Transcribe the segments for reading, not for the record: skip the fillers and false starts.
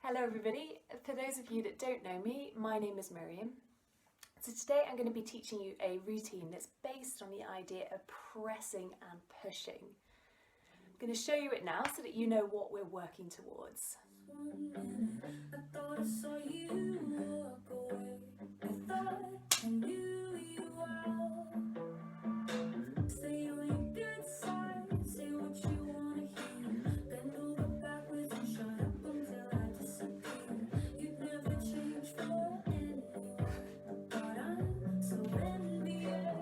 Hello everybody, for those of you that don't know me, my name is Miriam. So today I'm going to be teaching you a routine that's based on the idea of pressing and pushing. I'm going to show you it now so that you know what we're working towards. I thought I saw you walk away. I thought I knew you well. Stay on your good side, say what you wanna hear. Then over backwards and shut up until I disappear. You'd never change for anyone, but I'm so envious.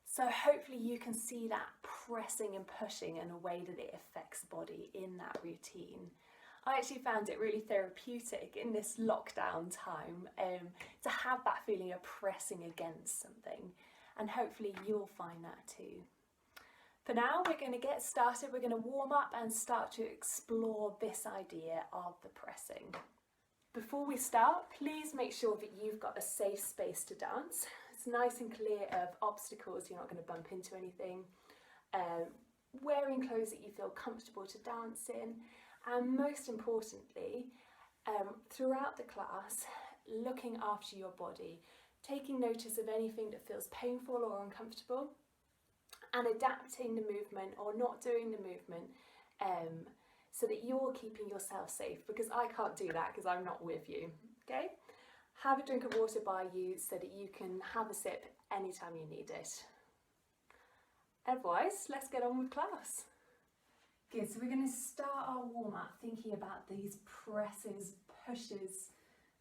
So hopefully you can see that pressing and pushing and a way that it affects the body in that routine. I actually found it really therapeutic in this lockdown time to have that feeling of pressing against something, and hopefully you'll find that too. For now, we're going to get started. We're going to warm up and start to explore this idea of the pressing. Before we start, please make sure that you've got a safe space to dance. It's nice and clear of obstacles, you're not going to bump into anything. Wearing clothes that you feel comfortable to dance in, and most importantly, throughout the class, looking after your body, taking notice of anything that feels painful or uncomfortable, and adapting the movement or not doing the movement so that you're keeping yourself safe, because I can't do that because I'm not with you, okay? Have a drink of water by you so that you can have a sip anytime you need it. Otherwise, let's get on with class. Good, so we're going to start our warm-up thinking about these presses, pushes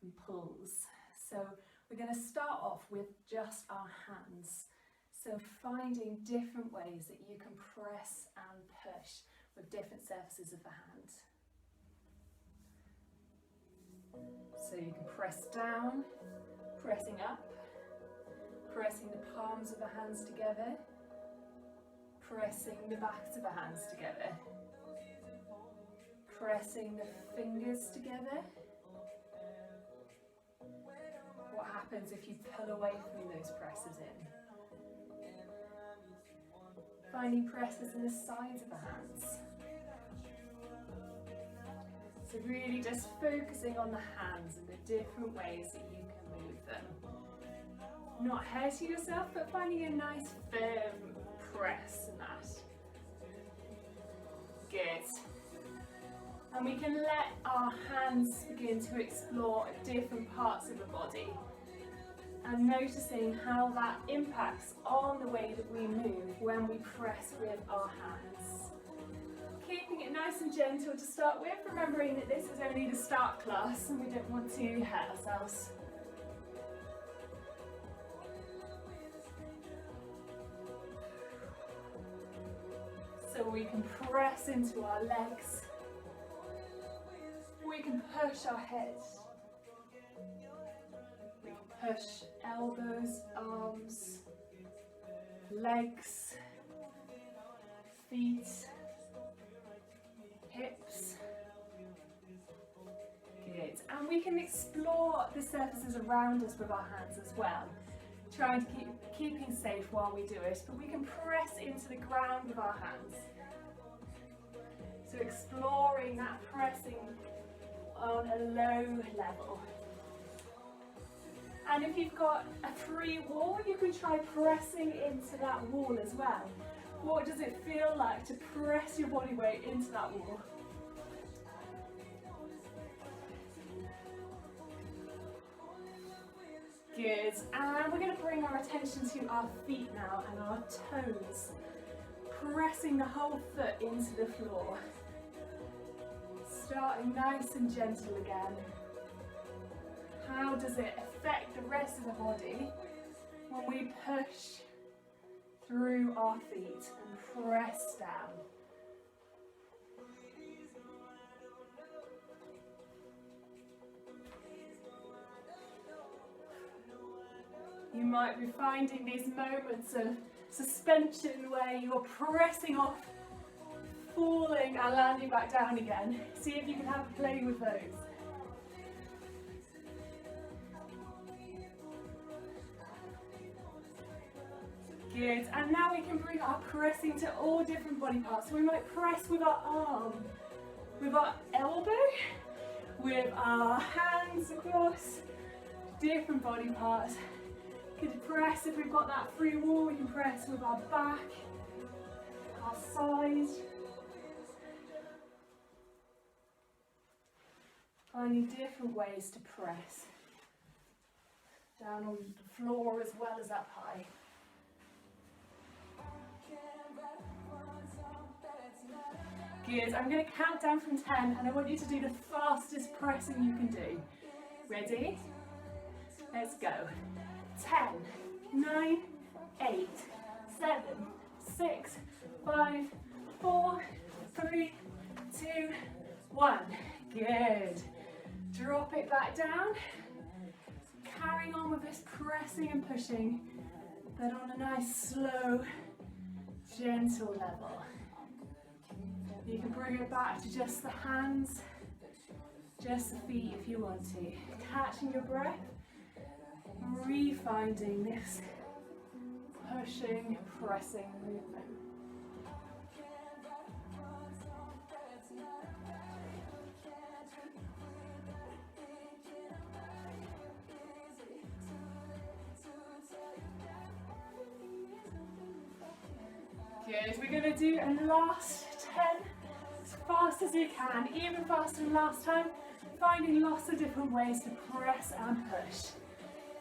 and pulls. So we're going to start off with just our hands. So finding different ways that you can press and push with different surfaces of the hand. So you can press down, pressing up, pressing the palms of the hands together, pressing the backs of the hands together, pressing the fingers together. What happens if you pull away from those presses in? Finding presses in the sides of the hands. So really just focusing on the hands and the different ways that you can move them. Not hurting yourself, but finding a nice firm press in that. Good. And we can let our hands begin to explore different parts of the body and noticing how that impacts on the way that we move when we press with our hands. Keeping it nice and gentle to start with, remembering that this is only the start class and we don't want to hurt ourselves. So we can press into our legs, we can push our heads, we can push elbows, arms, legs, feet, hips. Good. And we can explore the surfaces around us with our hands as well, trying to keeping safe while we do it, but we can press into the ground with our hands. So exploring that pressing on a low level. And if you've got a free wall, you can try pressing into that wall as well. What does it feel like to press your body weight into that wall? Good, and we're going to bring our attention to our feet now and our toes, pressing the whole foot into the floor. Starting nice and gentle again. How does it affect the rest of the body when we push through our feet and press down? You might be finding these moments of suspension where you're pressing off, falling and landing back down again. See if you can have a play with those. Good, and now we can bring our pressing to all different body parts. So we might press with our arm, with our elbow, with our hands across different body parts. You can press if we've got that free wall, we can press with our back, our side. Finding different ways to press. Down on the floor as well as up high. Good, I'm going to count down from 10 and I want you to do the fastest pressing you can do. Ready? Let's go. 10, 9, 8, 7, 6, 5, 4, 3, 2, 1. Good. Drop it back down. Carrying on with this pressing and pushing, but on a nice slow, gentle level. You can bring it back to just the hands, just the feet if you want to. Catching your breath, refinding this pushing, pressing movement. Good, we're going to do a last 10 as fast as you can, even faster than last time, finding lots of different ways to press and push.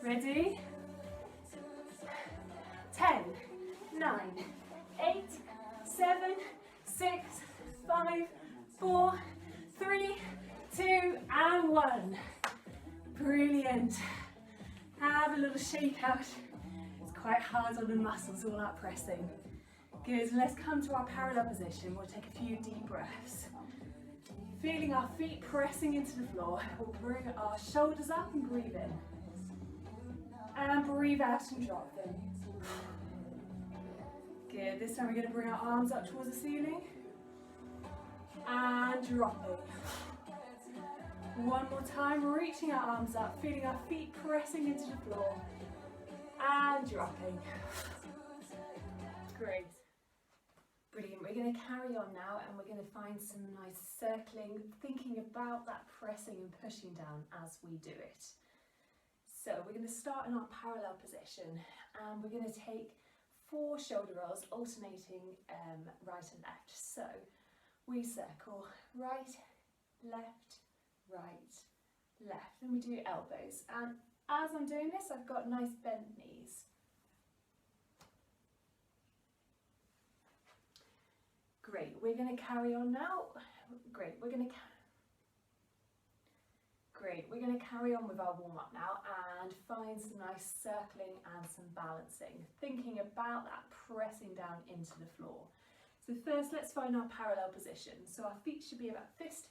Ready? 10, 9, 8, 7, 6, 5, 4, 3, 2 and 1. Brilliant. Have a little shake out. It's quite hard on the muscles, all that pressing. Good, let's come to our parallel position. We'll take a few deep breaths. Feeling our feet pressing into the floor, we'll bring our shoulders up and breathe in. And breathe out and drop them. Good, this time we're going to bring our arms up towards the ceiling. And dropping. One more time, reaching our arms up, feeling our feet pressing into the floor. And dropping. Great. Brilliant, we're going to carry on now and we're going to find some nice circling, thinking about that pressing and pushing down as we do it. So we're going to start in our parallel position and we're going to take 4 shoulder rolls alternating right and left. So we circle right, left, right, left, and we do elbows. And as I'm doing this, I've got nice bent knees. Great, we're going to carry on now. Great, we're going to carry on with our warm-up now and find some nice circling and some balancing, thinking about that pressing down into the floor. So first, let's find our parallel position. So our feet should be about fist,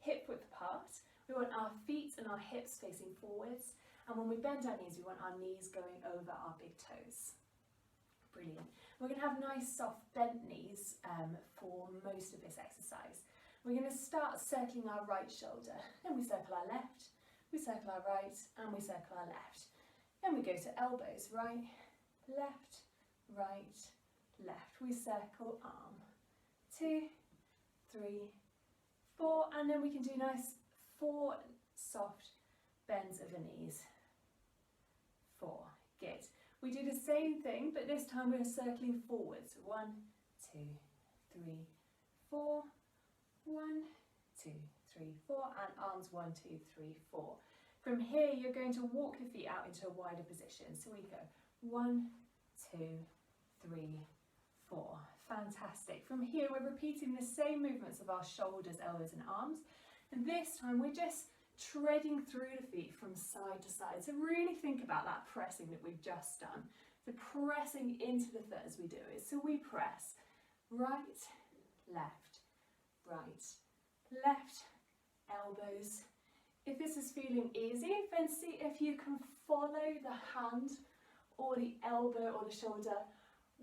hip width apart. We want our feet and our hips facing forwards, and when we bend our knees, we want our knees going over our big toes. Brilliant. We're going to have nice soft bent knees for most of this exercise. We're going to start circling our right shoulder, then we circle our left, we circle our right, and we circle our left. Then we go to elbows, right, left, right, left. We circle arm, 2, 3, 4, and then we can do nice 4 soft bends of the knees. 4, good. We do the same thing, but this time we're circling forwards. 1, 2, 3, 4. 1, 2, 3, 4, and arms 1, 2, 3, 4. From here, you're going to walk your feet out into a wider position. So we go 1, 2, 3, 4. Fantastic. From here, we're repeating the same movements of our shoulders, elbows, and arms. And this time, we're just treading through the feet from side to side. So really think about that pressing that we've just done. The pressing into the foot as we do it. So we press right, left, right, left, elbows. If this is feeling easy, then see if you can follow the hand or the elbow or the shoulder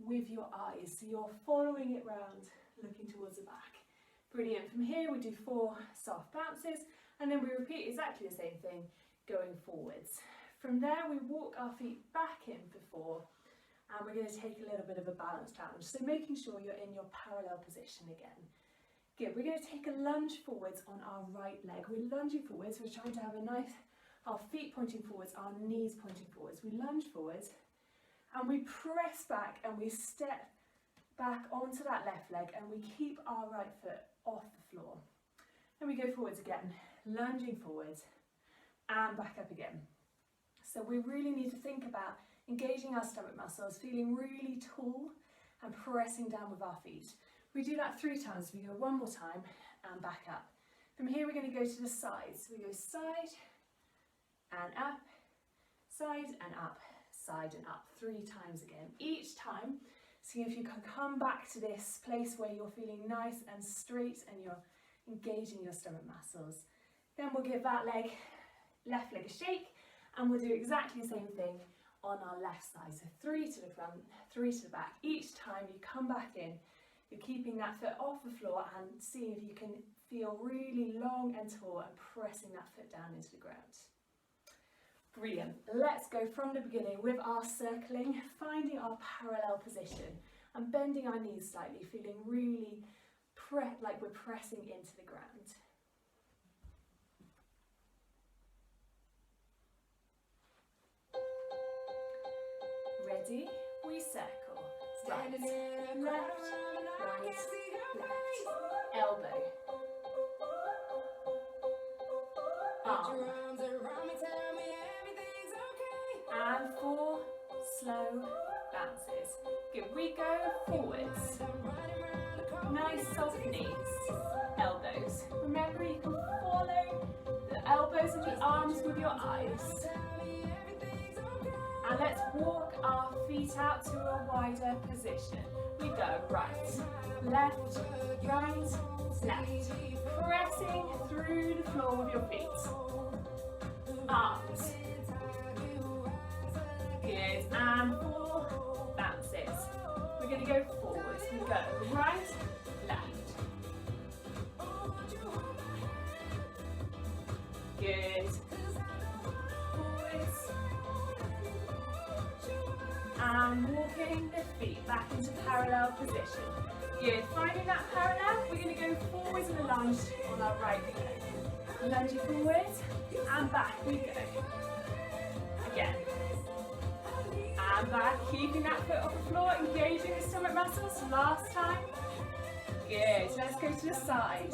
with your eyes. So you're following it round, looking towards the back. Brilliant. From here we do 4 soft bounces and then we repeat exactly the same thing going forwards. From there we walk our feet back in before and we're going to take a little bit of a balance challenge. So making sure you're in your parallel position again. Good, we're going to take a lunge forwards on our right leg. We're lunging forwards, we're trying to have a nice, our feet pointing forwards, our knees pointing forwards. We lunge forwards and we press back and we step back onto that left leg and we keep our right foot off the floor. And we go forwards again, lunging forwards and back up again. So we really need to think about engaging our stomach muscles, feeling really tall and pressing down with our feet. We do that 3 times. We go one more time and back up. From here we're going to go to the sides. So we go side and up, side and up, side and up 3 times again. Each time, see if you can come back to this place where you're feeling nice and straight and you're engaging your stomach muscles. Then we'll give that leg, left leg a shake, and we'll do exactly the same thing on our left side. So 3 to the front, 3 to the back. Each time you come back in, you're keeping that foot off the floor and seeing if you can feel really long and tall and pressing that foot down into the ground. Brilliant. Let's go from the beginning with our circling, finding our parallel position and bending our knees slightly, feeling really like we're pressing into the ground. Ready? We circle. Right, left, right, left. Elbow. Arm. And 4 slow bounces. Good, we go forwards. Nice soft knees, elbows. Remember you can follow the elbows and the arms with your eyes. And let's walk our feet out to a wider position. We go right, left, right, left. Pressing through the floor with your feet. Arms. Good, and 4 bounces. We're going to go forwards. We go right, left. Good. Forwards. And walking the feet back into parallel position. Good. Finding that parallel, we're going to go forwards in a lunge on our right leg. Lunging forwards and back we go. Again. And back, keeping that foot off the floor, engaging the stomach muscles. Last time. Good. Let's go to the side.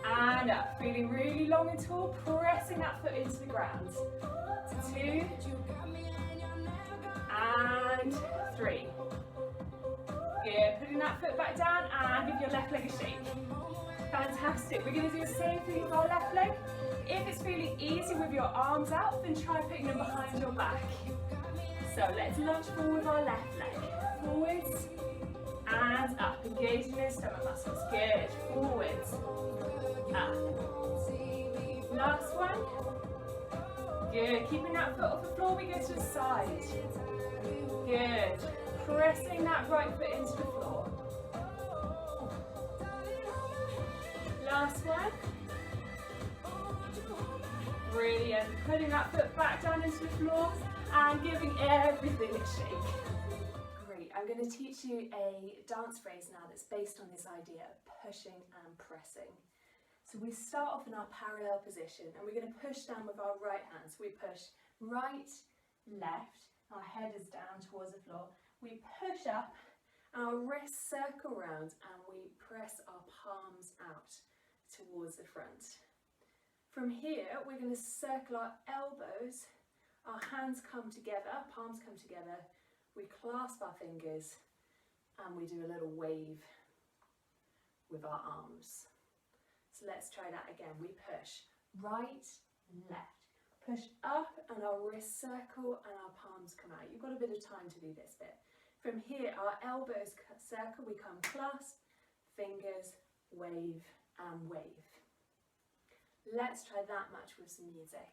And up. Feeling really long and tall, pressing that foot into the ground. 2. And 3. Good. Putting that foot back down and give your left leg a shake. Fantastic. We're going to do the same thing with our left leg. If it's feeling easy with your arms out, then try putting them behind your back. So let's lunge forward with our left leg. Forwards and up. Engaging those stomach muscles. Good. Forwards. Up. Last one. Good. Keeping that foot off the floor, we go to the side. Good. Pressing that right foot into the floor. Last one. Brilliant. Putting that foot back down into the floor and giving everything a shake. Great. I'm going to teach you a dance phrase now that's based on this idea of pushing and pressing. So we start off in our parallel position and we're going to push down with our right hand. So we push right, left, our head is down towards the floor. We push up, our wrists circle round and we press our palms out towards the front. From here, we're going to circle our elbows, our hands come together, palms come together, we clasp our fingers and we do a little wave with our arms. So let's try that again. We push right, left, push up and our wrists circle and our palms come out. You've got a bit of time to do this bit. From here, our elbows circle, we come clasp, fingers, wave and wave. Let's try that much with some music.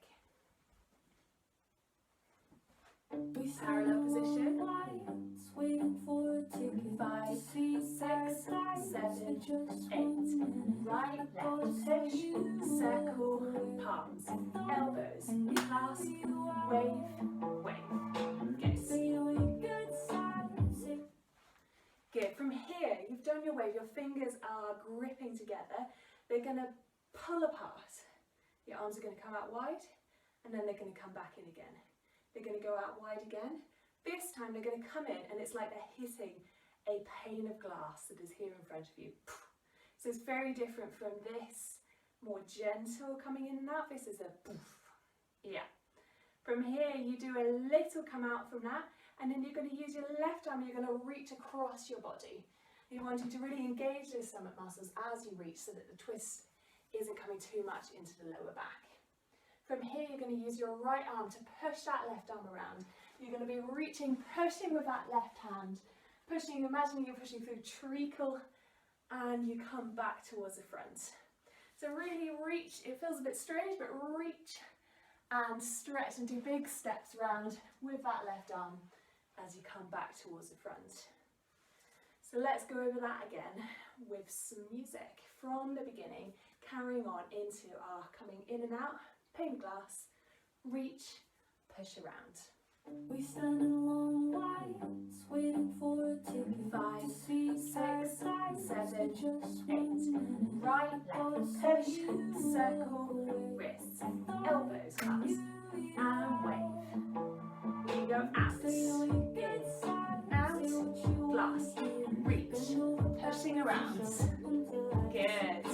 Parallel position. Waiting for a ticket. 5, 6, 7, 8. Right, left, push, circle, palms, elbows, clasp, wave, wave. Good. Good. From here, you've done your wave, your fingers are gripping together. They're going to pull apart. Your arms are going to come out wide, and then they're going to come back in again. They're going to go out wide again. This time they're going to come in, and it's like they're hitting a pane of glass that is here in front of you. So it's very different from this more gentle coming in and out. This is a poof. Yeah. From here, you do a little come out from that, and then you're going to use your left arm, you're going to reach across your body. You're wanting to really engage those stomach muscles as you reach so that the twist isn't coming too much into the lower back. From here, you're going to use your right arm to push that left arm around. You're going to be reaching, pushing with that left hand, pushing, imagining you're pushing through treacle, and you come back towards the front. So really reach, it feels a bit strange, but reach and stretch and do big steps round with that left arm as you come back towards the front. So let's go over that again with some music from the beginning, carrying on into our coming in and out, pane glass, reach, push around. We stand in long lines, waiting for a ticket. 5, to see 6, paradise. 7, Just 8. Right, left, push, circle, wrists, elbows, clasp, and wave. We go out, glass, reach, pushing around. Good.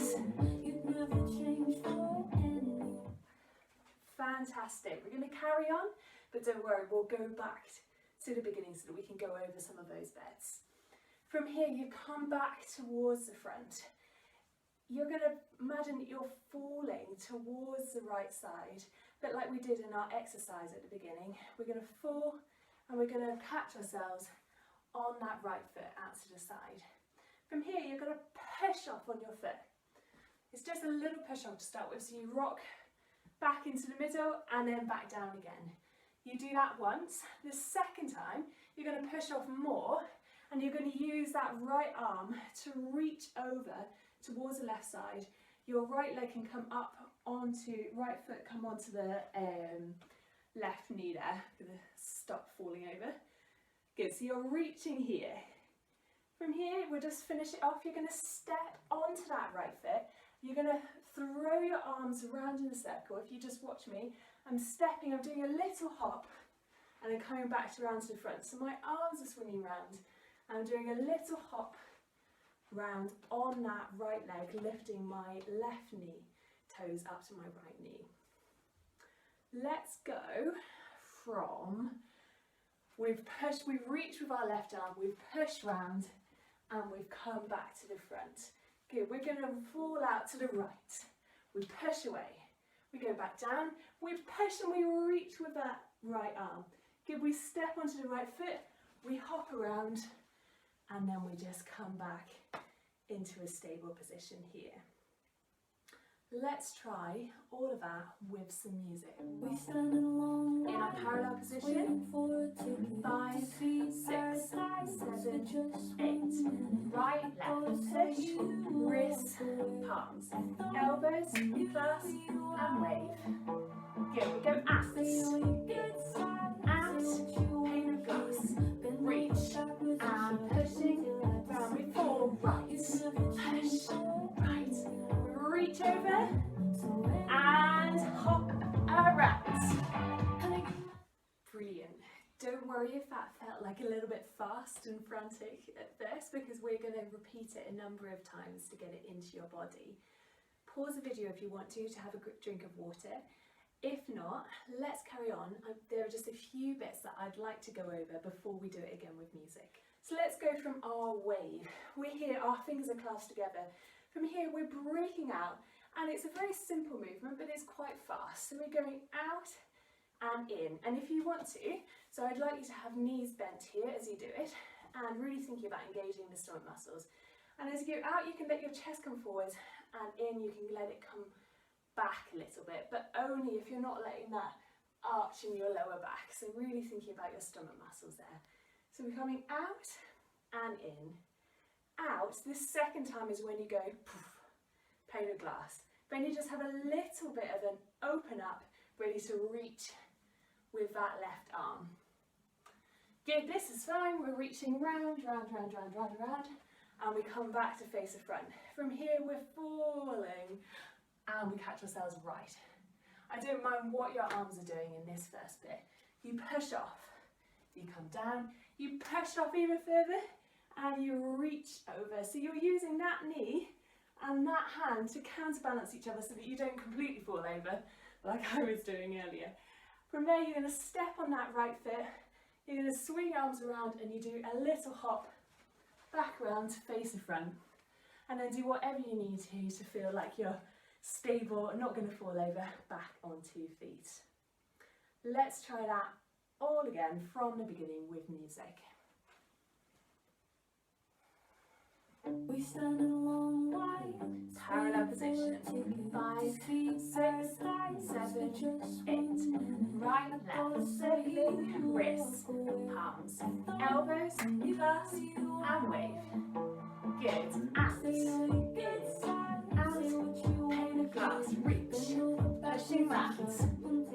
Fantastic. We're going to carry on, but don't worry, we'll go back to the beginning so that we can go over some of those bits. From here, you come back towards the front. You're going to imagine that you're falling towards the right side, a bit like we did in our exercise at the beginning. We're going to fall and we're going to catch ourselves on that right foot out to the side. From here, you're going to push off on your foot. It's just a little push off to start with, so you rock back into the middle and then back down again. You do that once. The second time, you're going to push off more, and you're going to use that right arm to reach over towards the left side. Your right leg can come up onto, right foot come onto the left knee there. I'm going to stop falling over. Good, so you're reaching here. From here, we'll just finish it off. You're going to step onto that right foot. You're going to throw your arms around in a circle. If you just watch me, I'm stepping, I'm doing a little hop, and then coming back around to the front. So my arms are swinging round, and I'm doing a little hop round on that right leg, lifting my left knee, toes up to my right knee. Let's go from, we've reached with our left arm, we've pushed round, and we've come back to the front. Good, we're going to fall out to the right. We push away. We go back down. We push and we reach with that right arm. Good, we step onto the right foot. We hop around and then we just come back into a stable position here. Let's try all of that with some music. We stand in long In our parallel position, 5, 6, 7, 8. Right, left, push, wrists, palms, elbows, clasp, and wave. Good, we go out, pane of glass, reach, and pushing, down, we fall, right, push, right, reach over, and hop around. Brilliant. Don't worry if that felt like a little bit fast and frantic at first, because we're going to repeat it a number of times to get it into your body. Pause the video if you want to have a drink of water. If not, let's carry on. There are just a few bits that I'd like to go over before we do it again with music. So let's go from our wave. We're here, our fingers are clasped together. From here, we're breaking out, and it's a very simple movement, but it's quite fast. So we're going out and in. And if you want to, so I'd like you to have knees bent here as you do it, and really thinking about engaging the stomach muscles. And as you go out, you can let your chest come forwards, and in, you can let it come back a little bit, but only if you're not letting that arch in your lower back. So really thinking about your stomach muscles there. So we're coming out and in. Out, the second time is when you go poof, pane of glass. Then you just have a little bit of an open up, ready to reach with that left arm. Good, this is fine. We're reaching round, round, round, round, round, round, and we come back to face the front. From here, we're falling, and we catch ourselves right. I don't mind what your arms are doing in this first bit. You push off, you come down, you push off even further, and you reach over. So you're using that knee and that hand to counterbalance each other so that you don't completely fall over like I was doing earlier. From there, you're going to step on that right foot, you're going to swing your arms around, and you do a little hop back around to face the front, and then do whatever you need to feel like you're stable and not going to fall over, back on 2 feet. Let's try that all again from the beginning with music. We stand in a long line, Parallel position. 5, 6, 7, 8. Right, left, circling, wrists, palms, elbows, clasp, and wave. Good. Out, in, out, pane of glass, reach, pushing round,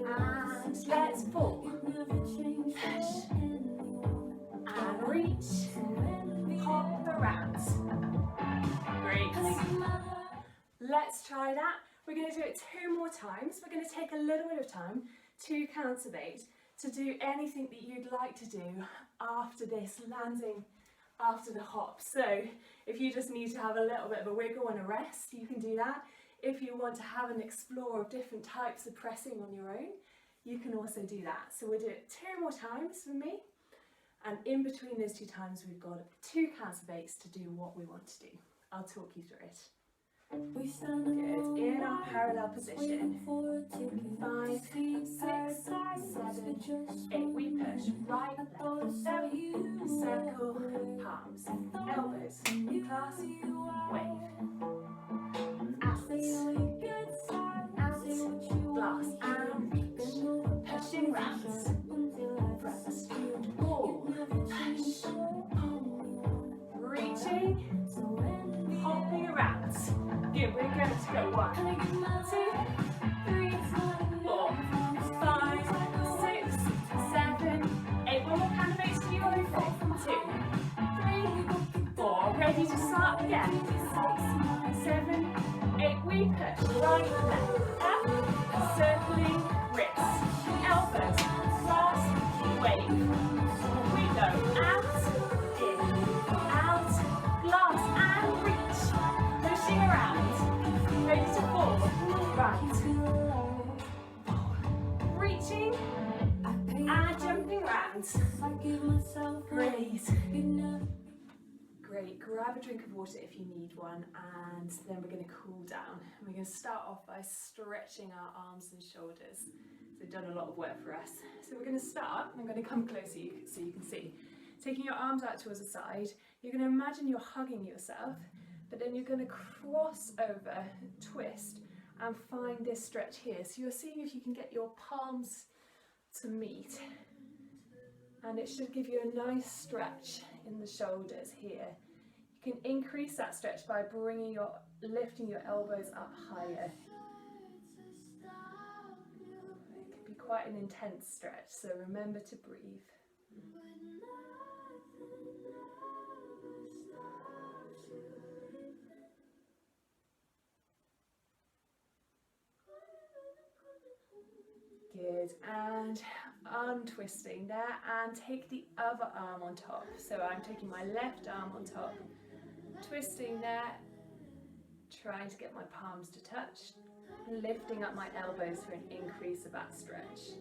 and let's pull, push, and reach, hop around. Great. Let's try that. We're going to do it 2 more times. We're going to take a little bit of time to counterweight, to do anything that you'd like to do after this, landing after the hop. So if you just need to have a little bit of a wiggle and a rest, you can do that. If you want to have an explore of different types of pressing on your own, you can also do that. So we'll do it 2 more times for me, and in between those 2 times we've got 2 counterweights to do what we want to do. I'll talk you through it. Good. In our parallel position. 5, 6, 7, 8. We push right, left, circle, palms, elbows, clasp, wave. Out, glass, and reach. Pushing rounds. Front, pull, push, pull. Reaching. Hopping around. Good, we're going to go 1, 2, 3, 4, 5, 6, 7, 8. One more kind of base to you on 2, 3, 4. Ready to start again. 6, 7, 8. We push right, left, up, circling, wrists, elbows, clasp, wave. We go out, in, out, glass, and reach. Pushing around, ready to fall, right, reaching, and jumping around. Great. Great, grab a drink of water if you need one, and then we're going to cool down. We're going to start off by stretching our arms and shoulders. So we've done a lot of work for us. So we're going to start, I'm going to come closer so you can see. Taking your arms out towards the side, you're going to imagine you're hugging yourself, but then you're going to cross over, twist, and find this stretch here. So you're seeing if you can get your palms to meet, and it should give you a nice stretch in the shoulders here. You can increase that stretch by lifting your elbows up higher. It can be quite an intense stretch, so remember to breathe. Good, and untwisting there, and take the other arm on top. So I'm taking my left arm on top, twisting there, trying to get my palms to touch, lifting up my elbows for an increase of that stretch.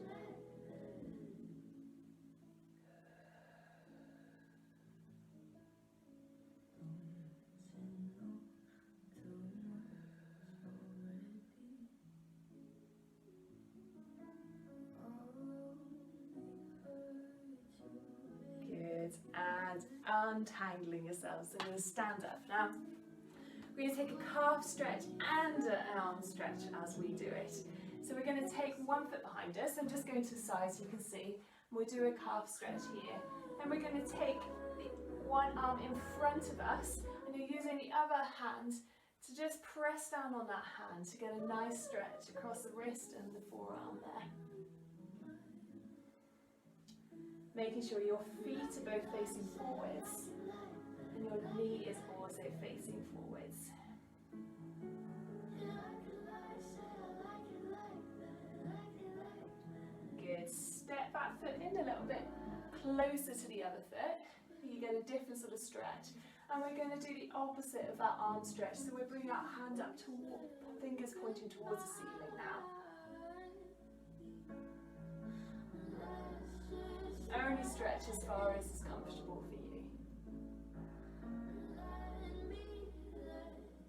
And untangling yourselves. So I'm going to stand up now. We're going to take a calf stretch and an arm stretch as we do it. So we're going to take 1 foot behind us. I'm just going to the side so you can see. We'll do a calf stretch here. And we're going to take the one arm in front of us, and you're using the other hand to just press down on that hand to get a nice stretch across the wrist and the forearm there. Making sure your feet are both facing forwards and your knee is also facing forwards. Good. Step that foot in a little bit closer to the other foot. You get a different sort of stretch. And we're going to do the opposite of that arm stretch. So we're bringing our hand up toward, fingers pointing towards the ceiling now. Only stretch as far as is comfortable for you.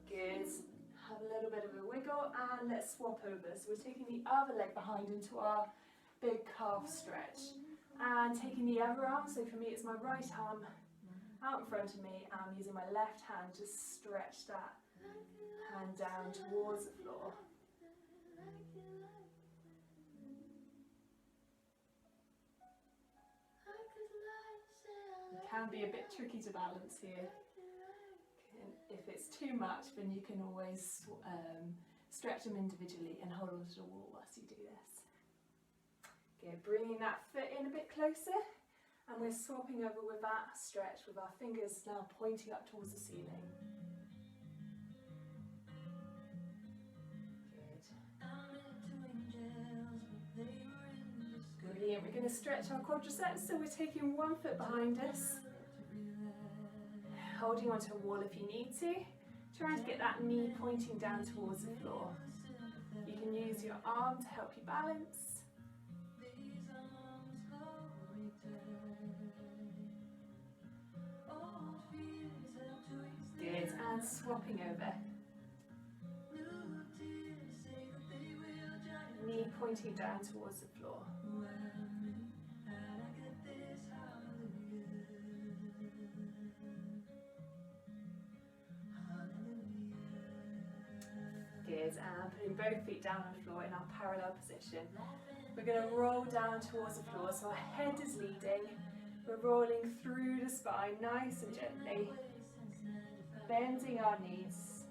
Good. Have a little bit of a wiggle and let's swap over. So we're taking the other leg behind into our big calf stretch. And taking the other arm, so for me it's my right arm out in front of me, and I'm using my left hand to stretch that hand down towards the floor. It can be a bit tricky to balance here. If it's too much, then you can always stretch them individually and hold onto the wall whilst you do this. Good, bringing that foot in a bit closer. And we're swapping over with that stretch with our fingers now pointing up towards the ceiling. Good. Brilliant. We're going to stretch our quadriceps, so we're taking one foot behind us, holding onto a wall if you need to, trying to get that knee pointing down towards the floor. You can use your arm to help you balance. Good, and swapping over. Knee pointing down towards the floor. Good, and putting both feet down on the floor in our parallel position. We're going to roll down towards the floor, so our head is leading. We're rolling through the spine nice and gently. Bending our knees.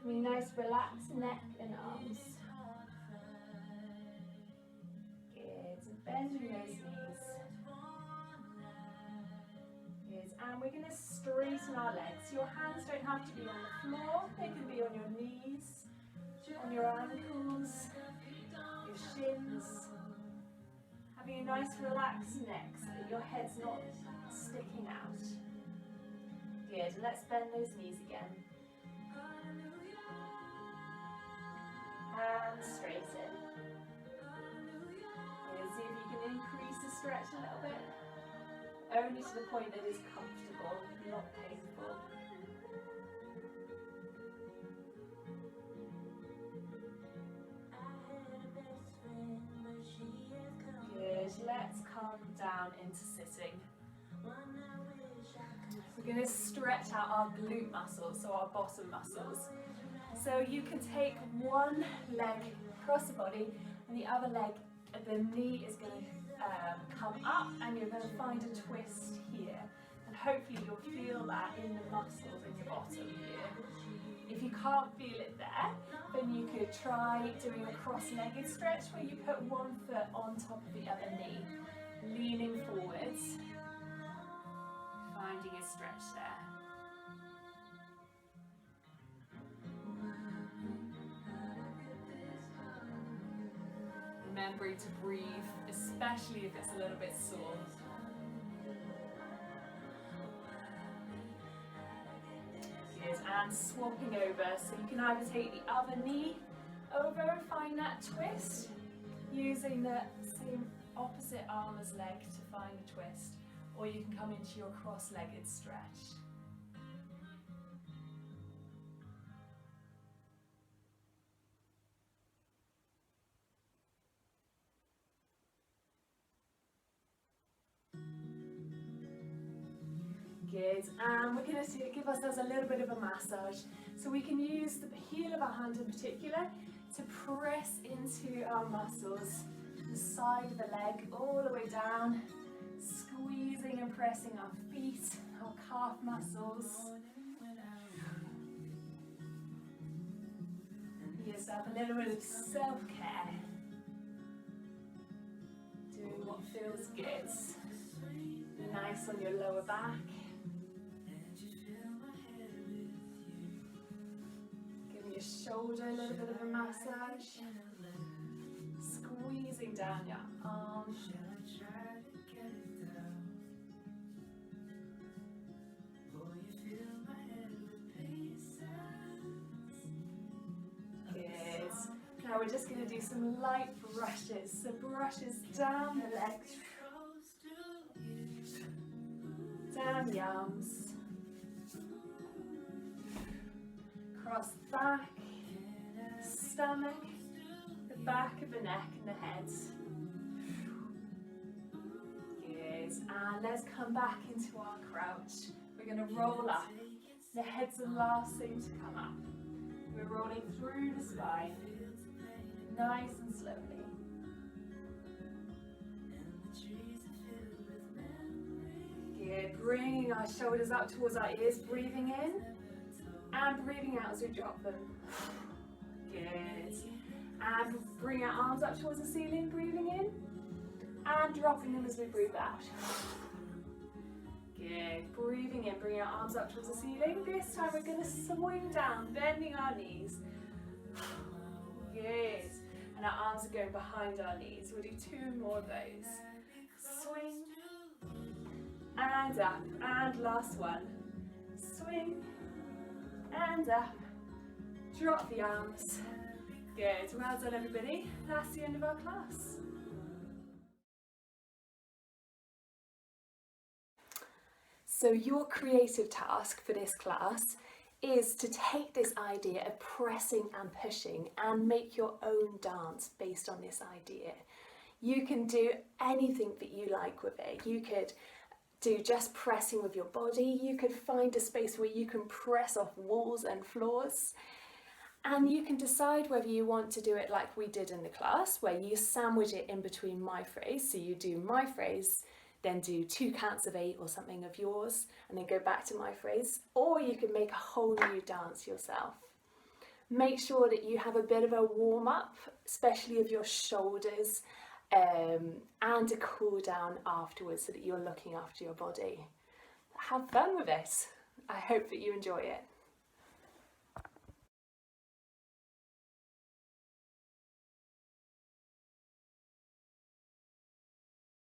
Nice relaxed neck and arms. Good, and bending those knees. Good, and we're going to straighten our legs. Your hands don't have to be on the floor, they can be on your knees, on your ankles, your shins. Having a nice relaxed neck so that your head's not sticking out. Good, let's bend those knees again. And straighten. Good, see if you can increase the stretch a little bit. Only to the point that is comfortable, not painful. Good, let's come down into sitting. We're going to stretch out our glute muscles, so our bottom muscles. So you can take one leg across the body and the other leg, the knee is going to come up and you're going to find a twist here. And hopefully you'll feel that in the muscles in your bottom here. If you can't feel it there, then you could try doing a cross-legged stretch where you put one foot on top of the other knee, leaning forwards. Finding a stretch there. Remembering to breathe, especially if it's a little bit sore. Good, and swapping over, so you can either take the other knee over and find that twist, using the same opposite arm as leg to find a twist, or you can come into your cross-legged stretch. Good, and we're going to give ourselves a little bit of a massage. So we can use the heel of our hand in particular to press into our muscles, the side of the leg all the way down, squeezing and pressing our feet, our calf muscles. Give yourself a little bit of self-care. Doing what Feels good. Nice on your lower back. Giving your shoulder a little bit of a massage. Squeezing down your arm. Good. Now we're just going to do some light brushes. So brushes down the legs. Down the arms. Across the back. Stomach. The back of the neck and the head. Good. And let's come back into our crouch. We're going to roll up. The head's the last thing to come up. We're rolling through the spine. Nice and slowly. Good. Bringing our shoulders up towards our ears. Breathing in. And breathing out as we drop them. Good. And bring our arms up towards the ceiling, breathing in, and dropping them as we breathe out. Good. Breathing in, bring our arms up towards the ceiling. This time we're going to swing down, bending our knees. Good. And our arms are going behind our knees. We'll do 2 more of those. Swing, and up, and last one. Swing, and up. Drop the arms. Good, well done everybody. That's the end of our class. So your creative task for this class is to take this idea of pressing and pushing and make your own dance based on this idea. You can do anything that you like with it. You could do just pressing with your body. You could find a space where you can press off walls and floors. And you can decide whether you want to do it like we did in the class, where you sandwich it in between my phrase. So you do my phrase, then do 2 counts of 8 or something of yours, and then go back to my phrase. Or you can make a whole new dance yourself. Make sure that you have a bit of a warm up, especially of your shoulders, and a cool down afterwards so that you're looking after your body. Have fun with it. I hope that you enjoy it.